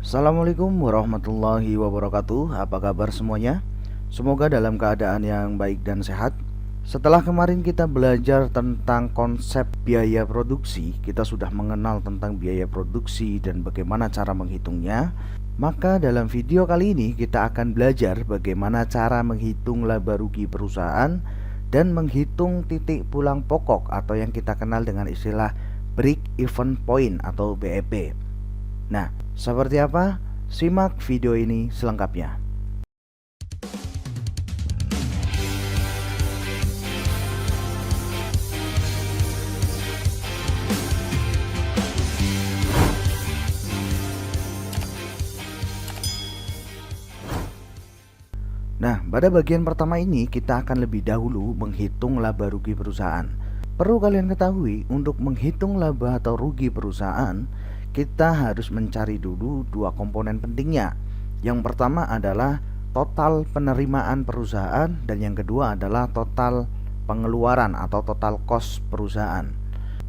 Assalamualaikum warahmatullahi wabarakatuh. Apa kabar semuanya? Semoga dalam keadaan yang baik dan sehat. Setelah kemarin kita belajar tentang konsep biaya produksi, kita sudah mengenal tentang biaya produksi dan bagaimana cara menghitungnya. Maka dalam video kali ini kita akan belajar bagaimana cara menghitung laba rugi perusahaan dan menghitung titik pulang pokok atau yang kita kenal dengan istilah break even point atau BEP. Nah, seperti apa? Simak video ini selengkapnya. Nah, pada bagian pertama ini kita akan lebih dahulu menghitung laba rugi perusahaan. Perlu kalian ketahui, untuk menghitung laba atau rugi perusahaan, kita harus mencari dulu dua komponen pentingnya. Yang pertama adalah total penerimaan perusahaan dan yang kedua adalah total pengeluaran atau total cost perusahaan.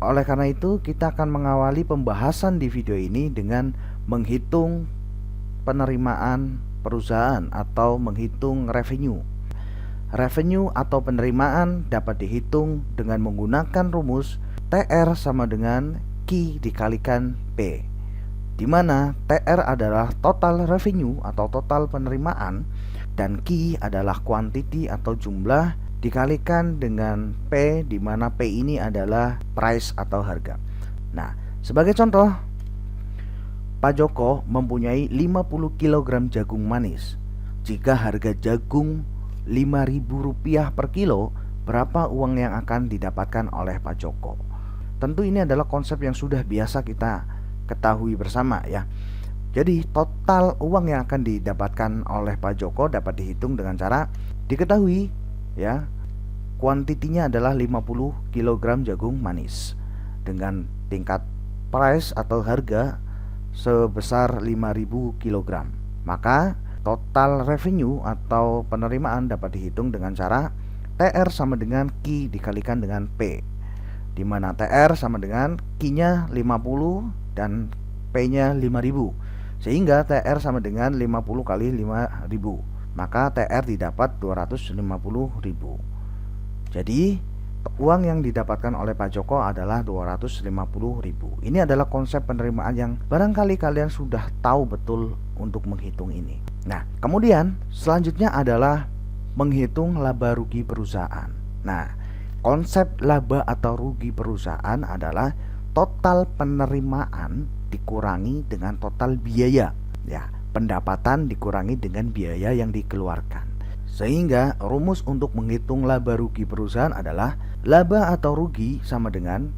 Oleh karena itu, kita akan mengawali pembahasan di video ini dengan menghitung penerimaan perusahaan atau menghitung revenue. Revenue atau penerimaan dapat dihitung dengan menggunakan rumus TR sama dengan Q dikalikan P, di mana TR adalah total revenue atau total penerimaan dan Q adalah quantity atau jumlah dikalikan dengan P, di mana P ini adalah price atau harga. Nah, sebagai contoh, Pak Joko mempunyai 50 kg jagung manis. Jika harga jagung Rp5.000 per kilo, berapa uang yang akan didapatkan oleh Pak Joko? Tentu ini adalah konsep yang sudah biasa kita ketahui bersama ya. Jadi total uang yang akan didapatkan oleh Pak Joko dapat dihitung dengan cara diketahui ya. Kuantitinya adalah 50 kg jagung manis dengan tingkat price atau harga sebesar 5.000 kg. Maka total revenue atau penerimaan dapat dihitung dengan cara TR sama dengan Q dikalikan dengan P, di mana TR sama dengan Q-nya 50 dan P-nya 5.000, sehingga TR sama dengan 50 kali 5.000, maka TR didapat 250.000. Jadi uang yang didapatkan oleh Pak Joko adalah 250.000. Ini adalah konsep penerimaan yang barangkali kalian sudah tahu betul untuk menghitung ini. Nah, kemudian selanjutnya adalah menghitung laba rugi perusahaan. Nah, konsep laba atau rugi perusahaan adalah total penerimaan dikurangi dengan total biaya, ya, pendapatan dikurangi dengan biaya yang dikeluarkan. Sehingga rumus untuk menghitung laba rugi perusahaan adalah laba atau rugi sama dengan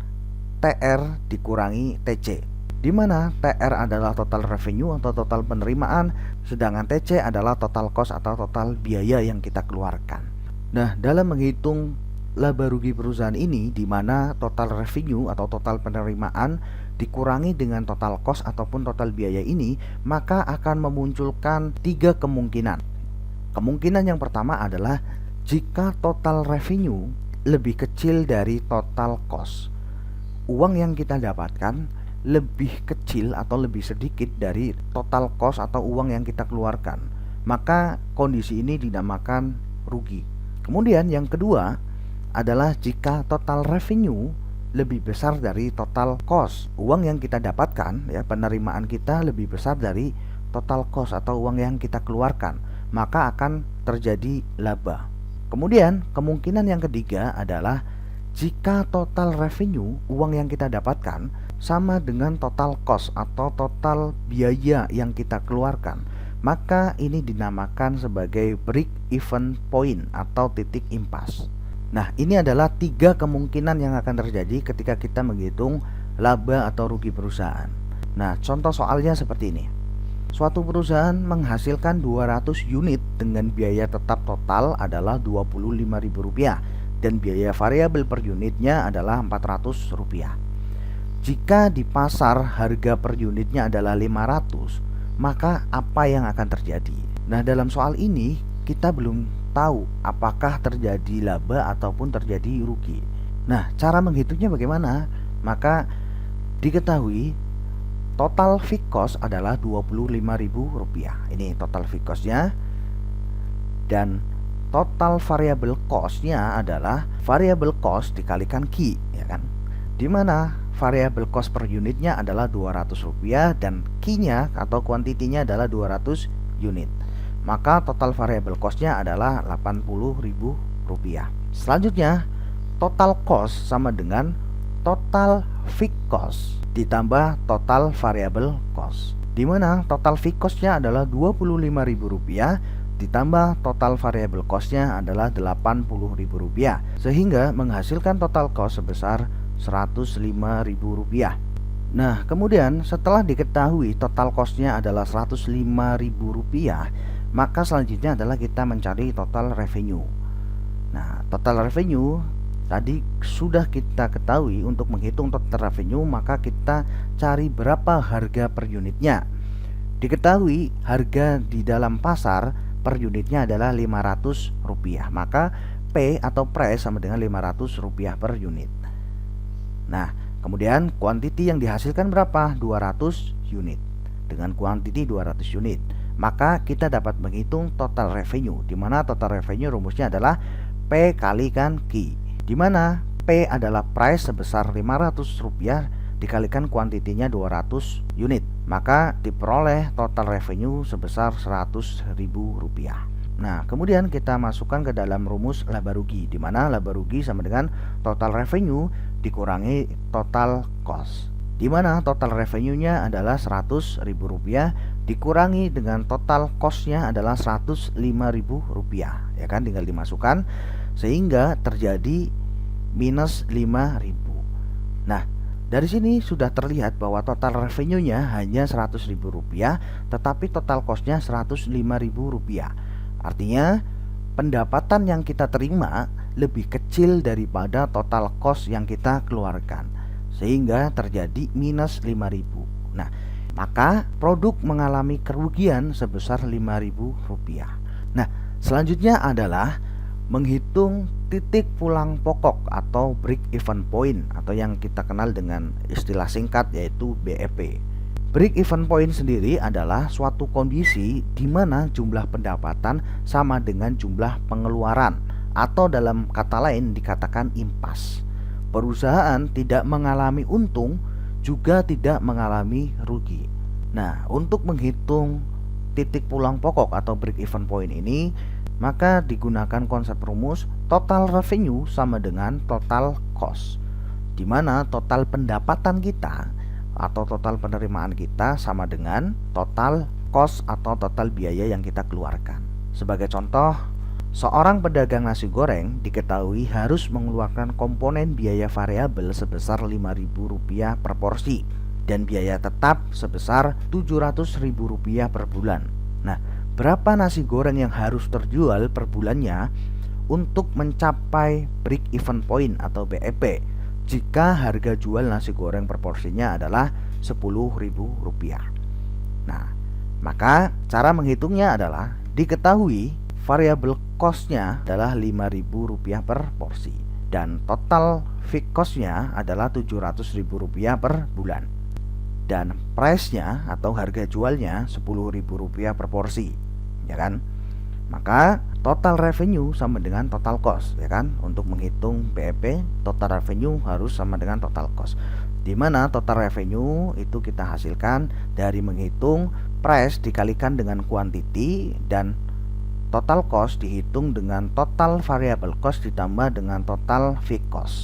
TR dikurangi TC, di mana TR adalah total revenue atau total penerimaan, sedangkan TC adalah total cost atau total biaya yang kita keluarkan. Nah, dalam menghitung laba rugi perusahaan ini, di mana total revenue atau total penerimaan dikurangi dengan total cost ataupun total biaya ini, maka akan memunculkan tiga kemungkinan. Kemungkinan yang pertama adalah jika total revenue lebih kecil dari total cost, uang yang kita dapatkan lebih kecil atau lebih sedikit dari total cost atau uang yang kita keluarkan, maka kondisi ini dinamakan rugi. Kemudian yang kedua adalah jika total revenue lebih besar dari total cost, uang yang kita dapatkan ya, penerimaan kita lebih besar dari total cost atau uang yang kita keluarkan, maka akan terjadi laba. Kemudian kemungkinan yang ketiga adalah jika total revenue, uang yang kita dapatkan, sama dengan total cost atau total biaya yang kita keluarkan, maka ini dinamakan sebagai break even point atau titik impas. Nah, ini adalah tiga kemungkinan yang akan terjadi ketika kita menghitung laba atau rugi perusahaan. Nah, contoh soalnya seperti ini. Suatu perusahaan menghasilkan 200 unit dengan biaya tetap total adalah Rp25.000 dan biaya variabel per unitnya adalah Rp400. Jika di pasar harga per unitnya adalah 500, maka apa yang akan terjadi? Nah, dalam soal ini kita belum tahu apakah terjadi laba ataupun terjadi rugi. Nah, cara menghitungnya bagaimana? Maka diketahui total fixed cost adalah Rp25.000. Ini total fixed cost-nya. Dan total variable cost-nya adalah variable cost dikalikan Q, ya kan? Dimana variable cost per unitnya adalah Rp200 dan Q-nya atau kuantitinya adalah 200 unit. Maka total variable cost-nya adalah Rp80.000. Selanjutnya, total cost sama dengan total fixed cost ditambah total variable cost, dimana total fixed cost-nya adalah Rp25.000 ditambah total variable cost-nya adalah Rp80.000, sehingga menghasilkan total cost sebesar Rp105.000. Nah, kemudian setelah diketahui total cost-nya adalah Rp105.000, maka selanjutnya adalah kita mencari total revenue. Nah, total revenue tadi sudah kita ketahui. Untuk menghitung total revenue, maka kita cari berapa harga per unitnya. Diketahui harga di dalam pasar per unitnya adalah Rp500, maka P atau price sama dengan Rp500 per unit. Nah, kemudian kuantiti yang dihasilkan berapa? 200 unit. Dengan kuantiti 200 unit, maka kita dapat menghitung total revenue, di mana total revenue rumusnya adalah P kalikan Q, di mana P adalah price sebesar Rp500 dikalikan kuantitinya 200 unit, maka diperoleh total revenue sebesar Rp100.000. Nah, kemudian kita masukkan ke dalam rumus laba rugi, di mana laba rugi sama dengan total revenue dikurangi total cost, di mana total revenue-nya adalah Rp100.000 dikurangi dengan total cost-nya adalah Rp105.000, ya kan, tinggal dimasukkan sehingga terjadi minus Rp5.000. Nah, dari sini sudah terlihat bahwa total revenue-nya hanya Rp100.000, tetapi total cost-nya Rp105.000. Artinya pendapatan yang kita terima lebih kecil daripada total cost yang kita keluarkan, sehingga terjadi minus Rp5.000. Nah, maka produk mengalami kerugian sebesar Rp5.000. Nah, selanjutnya adalah menghitung titik pulang pokok atau break even point, atau yang kita kenal dengan istilah singkat yaitu BEP. Break even point sendiri adalah suatu kondisi di mana jumlah pendapatan sama dengan jumlah pengeluaran, atau dalam kata lain dikatakan impas. Perusahaan tidak mengalami untung, juga tidak mengalami rugi. Nah, untuk menghitung titik pulang pokok atau break even point ini, maka digunakan konsep rumus total revenue sama dengan total cost, di mana total pendapatan kita atau total penerimaan kita sama dengan total cost atau total biaya yang kita keluarkan. Sebagai contoh, seorang pedagang nasi goreng diketahui harus mengeluarkan komponen biaya variabel sebesar Rp5.000 per porsi dan biaya tetap sebesar Rp700.000 per bulan. Nah, berapa nasi goreng yang harus terjual per bulannya untuk mencapai break even point atau BEP jika harga jual nasi goreng per porsinya adalah Rp10.000? Nah, maka cara menghitungnya adalah diketahui variable cost-nya adalah Rp5.000 per porsi dan total fixed cost-nya adalah Rp700.000 per bulan, dan price-nya atau harga jualnya Rp10.000 per porsi, ya kan? Maka total revenue sama dengan total cost, ya kan? Untuk menghitung BEP, total revenue harus sama dengan total cost, di mana total revenue itu kita hasilkan dari menghitung price dikalikan dengan quantity, dan total cost dihitung dengan total variable cost ditambah dengan total fixed cost.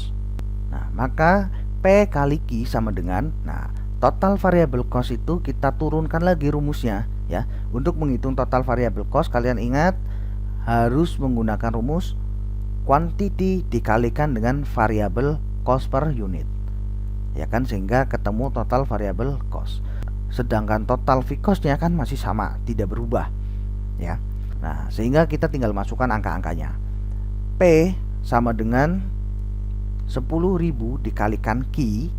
Nah, maka P kali Q sama dengan, nah, total variable cost itu kita turunkan lagi rumusnya, ya. Untuk menghitung total variable cost, kalian ingat harus menggunakan rumus quantity dikalikan dengan variable cost per unit, ya kan, sehingga ketemu total variable cost. Sedangkan total fixed cost-nya kan masih sama, tidak berubah, ya. Nah, sehingga kita tinggal masukkan angka-angkanya. P sama dengan 10.000 dikalikan Q,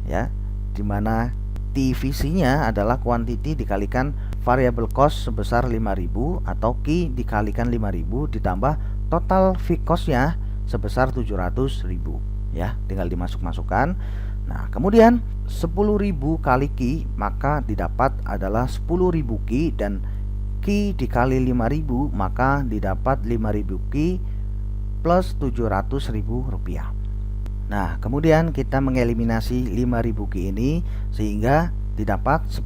ya, dimana TVC-nya adalah quantity dikalikan variable cost sebesar 5.000 atau Q dikalikan 5.000 ditambah total fixed cost-nya sebesar 700.000, ya. Tinggal dimasuk-masukkan Nah, kemudian 10.000 kali Ki, maka didapat adalah 10.000 Ki, dan Ki dikali 5.000 maka didapat 5.000 Ki plus 700.000 rupiah. Nah, kemudian kita mengeliminasi 5.000 Ki ini sehingga didapat 10.000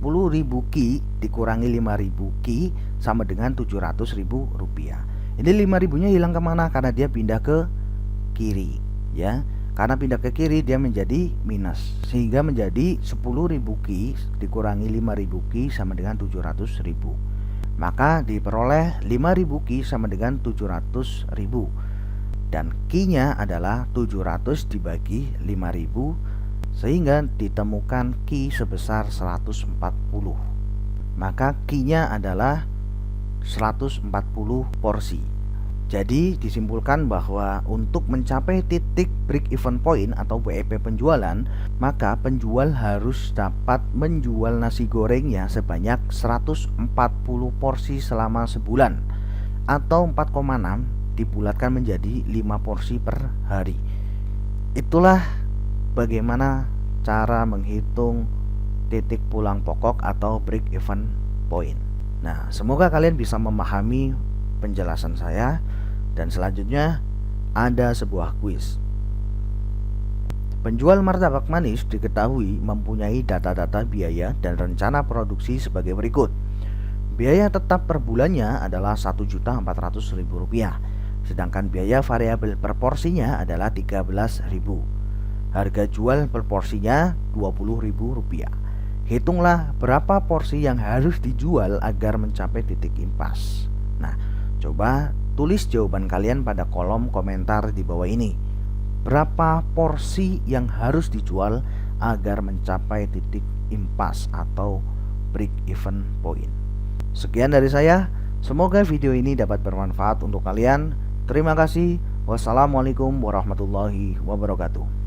Ki dikurangi 5.000 Ki sama dengan 700.000 rupiah. Ini 5.000-nya hilang kemana? Karena dia pindah ke kiri, ya. Karena pindah ke kiri dia menjadi minus, sehingga menjadi 10.000 Ki dikurangi 5.000 Ki sama dengan 700.000. Maka diperoleh 5.000 Ki sama dengan 700.000. Dan Ki-nya adalah 700 dibagi 5.000 sehingga ditemukan Ki sebesar 140. Maka Ki-nya adalah 140 porsi. Jadi disimpulkan bahwa untuk mencapai titik break even point atau BEP penjualan, maka penjual harus dapat menjual nasi gorengnya sebanyak 140 porsi selama sebulan, atau 4,6 dibulatkan menjadi 5 porsi per hari. Itulah bagaimana cara menghitung titik pulang pokok atau break even point. Nah, semoga kalian bisa memahami penjelasan saya. Dan selanjutnya ada sebuah kuis. Penjual martabak manis diketahui mempunyai data-data biaya dan rencana produksi sebagai berikut. Biaya tetap per bulannya adalah Rp1.400.000, sedangkan biaya variabel per porsinya adalah Rp13.000. Harga jual per porsinya Rp20.000. Hitunglah berapa porsi yang harus dijual agar mencapai titik impas. Nah, coba tulis jawaban kalian pada kolom komentar di bawah ini. Berapa porsi yang harus dijual agar mencapai titik impas atau break even point? Sekian dari saya. Semoga video ini dapat bermanfaat untuk kalian. Terima kasih. Wassalamualaikum warahmatullahi wabarakatuh.